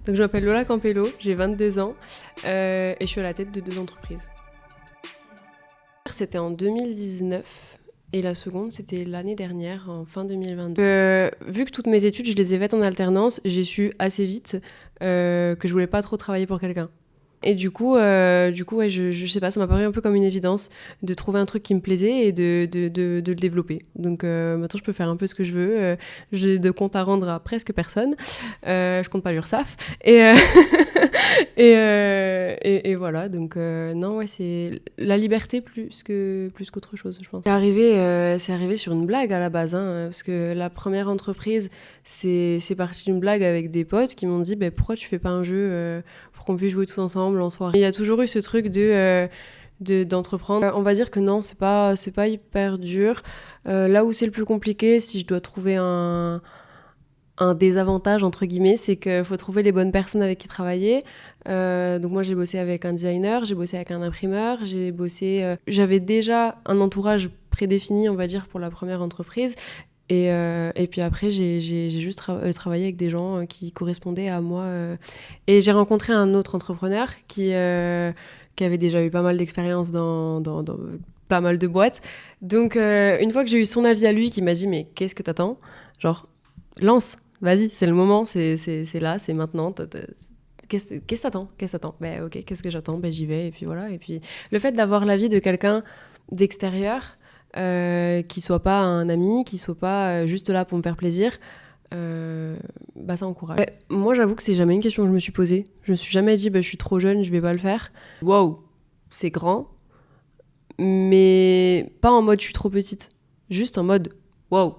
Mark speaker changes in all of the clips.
Speaker 1: Donc je m'appelle Lola Campello, j'ai 22 ans et je suis à la tête de 2 entreprises. C'était en 2019 et la seconde c'était l'année dernière, en fin 2022. Vu que toutes mes études je les ai faites en alternance, j'ai su assez vite que je voulais pas trop travailler pour quelqu'un. Et du coup ouais, je sais pas, ça m'a paru un peu comme une évidence de trouver un truc qui me plaisait et de le développer. Donc maintenant, je peux faire un peu ce que je veux. J'ai de compte à rendre à presque personne. Je compte pas l'URSSAF. Et voilà, donc non, ouais, c'est la liberté plus qu'autre chose, je pense. C'est arrivé sur une blague à la base, hein, parce que la première entreprise, c'est parti d'une blague avec des potes qui m'ont dit pourquoi tu fais pas un jeu pour qu'on puisse jouer tous ensemble en soirée. Il y a toujours eu ce truc d'entreprendre. On va dire que non, c'est pas hyper dur. Là où c'est le plus compliqué, si je dois trouver un désavantage, entre guillemets, c'est qu'il faut trouver les bonnes personnes avec qui travailler. Donc moi, j'ai bossé avec un designer, j'ai bossé avec un imprimeur, j'avais déjà un entourage prédéfini, on va dire, pour la première entreprise. Et puis après, j'ai juste travaillé avec des gens qui correspondaient à moi. Et j'ai rencontré un autre entrepreneur qui avait déjà eu pas mal d'expérience dans pas mal de boîtes. Donc, une fois que j'ai eu son avis à lui, qui m'a dit « Mais qu'est-ce que t'attends ? Genre, lance, vas-y, c'est le moment, c'est là, c'est maintenant. Qu'est-ce que t'attends ? Ok, qu'est-ce que j'attends ? J'y vais, et puis voilà. » Et puis, le fait d'avoir l'avis de quelqu'un d'extérieur, qui soit pas un ami, qui soit pas juste là pour me faire plaisir, ça encourage. Ouais, moi, j'avoue que c'est jamais une question que je me suis posée. Je me suis jamais dit je suis trop jeune, je vais pas le faire. Waouh, c'est grand, mais pas en mode je suis trop petite, juste en mode waouh,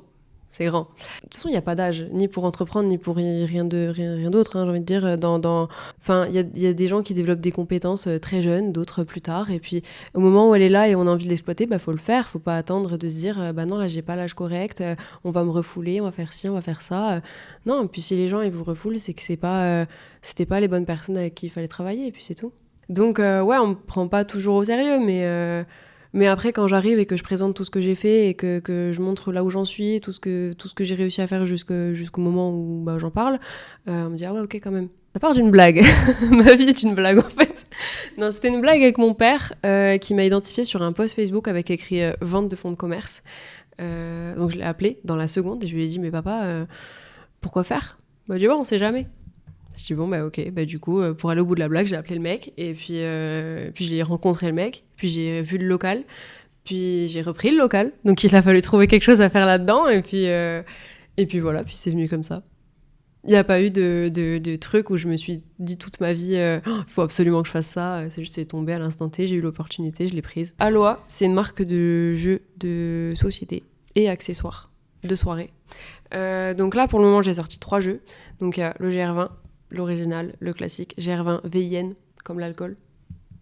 Speaker 1: c'est grand. De toute façon, il n'y a pas d'âge, ni pour entreprendre, ni pour rien d'autre, hein, j'ai envie de dire. Enfin, il y a des gens qui développent des compétences très jeunes, d'autres plus tard. Et puis, au moment où elle est là et on a envie de l'exploiter, faut le faire. Faut pas attendre de se dire, non, là, j'ai pas l'âge correct, on va me refouler, on va faire ci, on va faire ça. Non, et puis si les gens, ils vous refoulent, c'est que c'était pas les bonnes personnes avec qui il fallait travailler, et puis c'est tout. Donc, ouais, on me prend pas toujours au sérieux, mais après, quand j'arrive et que je présente tout ce que j'ai fait et que je montre là où j'en suis, tout ce que j'ai réussi à faire jusqu'au moment où j'en parle, on me dit « Ah ouais, ok, quand même ». Ça part d'une blague. Ma vie est une blague, en fait. Non, c'était une blague avec mon père qui m'a identifiée sur un post Facebook avec écrit « Vente de fonds de commerce ». Donc, je l'ai appelé dans la seconde et je lui ai dit « Mais papa, pourquoi faire ?» Il m'a dit « Ouais, on sait jamais ». Je dis bon ok, du coup pour aller au bout de la blague j'ai appelé le mec et puis j'ai rencontré le mec, puis j'ai vu le local, puis j'ai repris le local, donc il a fallu trouver quelque chose à faire là-dedans et puis voilà, puis c'est venu comme ça. Il n'y a pas eu de truc où je me suis dit toute ma vie il faut absolument que je fasse ça, c'est tombé à l'instant T, j'ai eu l'opportunité, je l'ai prise. Aloha, c'est une marque de jeux de société et accessoires de soirée. Donc là pour le moment j'ai sorti 3 jeux, donc il y a le GR20, l'original, le classique, GR20 VIN, comme l'alcool,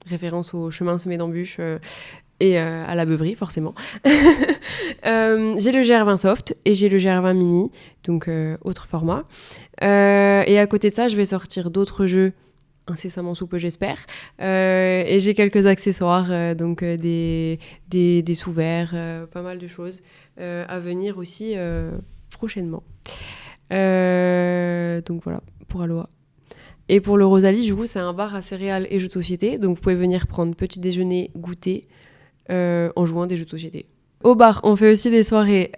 Speaker 1: référence au chemin semé d'embûches et à la beuverie, forcément. J'ai le GR20 Soft et j'ai le GR20 Mini, donc autre format. Et à côté de ça, je vais sortir d'autres jeux incessamment sous peu, j'espère. Et j'ai quelques accessoires, donc des sous-verts, pas mal de choses à venir aussi prochainement. Donc voilà, pour Aloha. Et pour le Rosalie, du coup, c'est un bar à céréales et jeux de société. Donc, vous pouvez venir prendre petit déjeuner, goûter, en jouant des jeux de société. Au bar, on fait aussi des soirées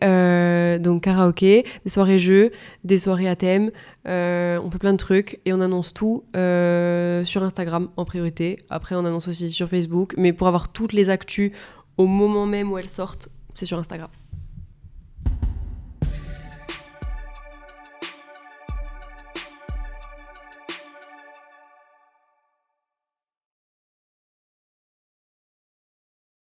Speaker 1: donc karaoké, des soirées jeux, des soirées à thème. On fait plein de trucs et on annonce tout sur Instagram en priorité. Après, on annonce aussi sur Facebook. Mais pour avoir toutes les actus au moment même où elles sortent, c'est sur Instagram.